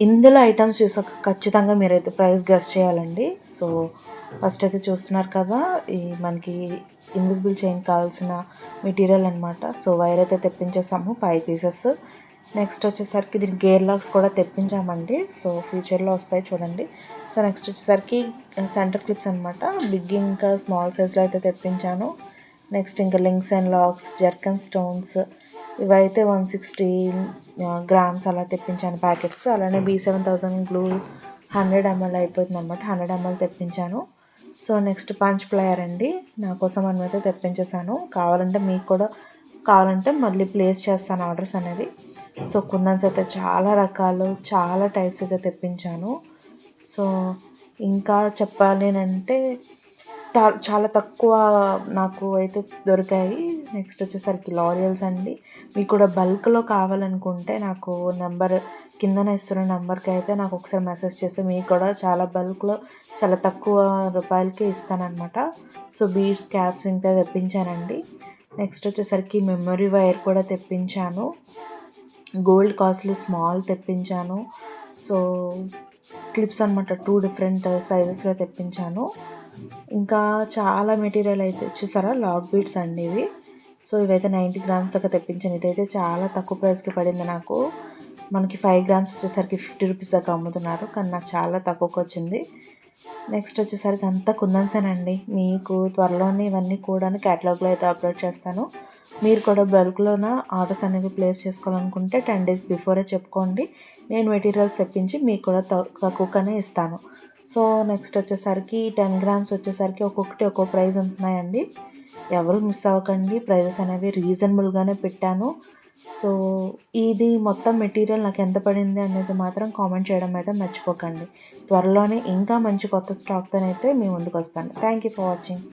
ఇందులో ఐటమ్స్ చూసాక ఖచ్చితంగా మీరైతే ప్రైస్ గెస్ చేయాలండి. సో ఫస్ట్ అయితే చూస్తున్నారు కదా, ఈ మనకి ఇన్విజిబుల్ చైన్ కావాల్సిన మెటీరియల్ అనమాట. సో వైర్ అయితే తెప్పించేసాము 5 పీసెస్. నెక్స్ట్ వచ్చేసరికి దీనికి గేర్ లాక్స్ కూడా తెప్పించామండి. సో ఫ్యూచర్లో వస్తాయి చూడండి. సో నెక్స్ట్ వచ్చేసరికి సెంటర్ క్లిప్స్ అనమాట. బిగ్ ఇంకా స్మాల్ సైజ్లో అయితే తెప్పించాను. నెక్స్ట్ ఇంకా links and lakhs, zircon stones, ఇవైతే 160 గ్రామ్స్ అలా తెప్పించాను ప్యాకెట్స్. అలానే B7000 గ్లూ 100 ml అయిపోతుంది అనమాట, 100 ml తెప్పించాను. సో నెక్స్ట్ పంచ్ ప్లేయర్ అండి, నా కోసం అయితే తెప్పించేసాను. కావాలంటే మీకు కూడా కావాలంటే మళ్ళీ ప్లేస్ చేస్తాను ఆర్డర్స్ అనేది. సో కుందన్స్ అయితే చాలా రకాలు, చాలా టైప్స్ అయితే తెప్పించాను. సో ఇంకా చెప్పాలి అంటే చాలా తక్కువ నాకు అయితే దొరికాయి. నెక్స్ట్ వచ్చేసరికి లారియల్స్ అండి. మీకు కూడా బల్క్లో కావాలనుకుంటే నాకు నెంబర్ కిందన ఇస్తున్న నెంబర్కి అయితే నాకు ఒకసారి మెసేజ్ చేస్తే మీకు కూడా చాలా బల్క్లో చాలా తక్కువ రూపాయలకి ఇస్తానన్నమాట. సో బీడ్స్, క్యాప్స్ ఇంకా తెప్పించానండి. నెక్స్ట్ వచ్చేసరికి మెమరీ వైర్ కూడా తెప్పించాను. గోల్డ్ కాస్ట్లీ స్మాల్ తెప్పించాను. సో క్లిప్స్ అనమాట 2 డిఫరెంట్ సైజెస్లో తెప్పించాను. ఇంకా చాలా మెటీరియల్ అయితే చూసారా, లాక్ బీడ్స్ అండి ఇవి. సో ఇవైతే 90 గ్రామ్స్ దాకా తెప్పించాను. ఇదైతే చాలా తక్కువ ప్రైస్కి పడింది నాకు. మనకి 5 గ్రామ్స్ వచ్చేసరికి 50 రూపీస్ దాకా అమ్ముతున్నారు, కానీ నాకు చాలా తక్కువకి వచ్చింది. నెక్స్ట్ వచ్చేసరికి అంతా కుందన్సేనండి. మీకు త్వరలోనే ఇవన్నీ కూడా క్యాటలాగ్లో అయితే అప్లోడ్ చేస్తాను. మీరు కూడా బల్క్లోన ఆర్డర్స్ అనేవి ప్లేస్ చేసుకోవాలనుకుంటే 10 days బిఫోరే చెప్పుకోండి. నేను మెటీరియల్స్ తెప్పించి మీకు కూడా తక్కువగానే ఇస్తాను. సో నెక్స్ట్ వచ్చేసరికి 10 గ్రామ్స్ వచ్చేసరికి ఒక్కొక్కటి ఒక్కో ప్రైస్ ఉంటున్నాయండి. ఎవరు మిస్ అవ్వకండి, ప్రైజెస్ అనేవి రీజనబుల్గానే పెట్టాను. సో ఇది మొత్తం మెటీరియల్ నాకు ఎంత పడింది అనేది మాత్రం కామెంట్ చేయడం అయితే మర్చిపోకండి. త్వరలోనే ఇంకా మంచి కొత్త స్టాక్తోనైతే మీ ముందుకు వస్తాను. Thank you for watching.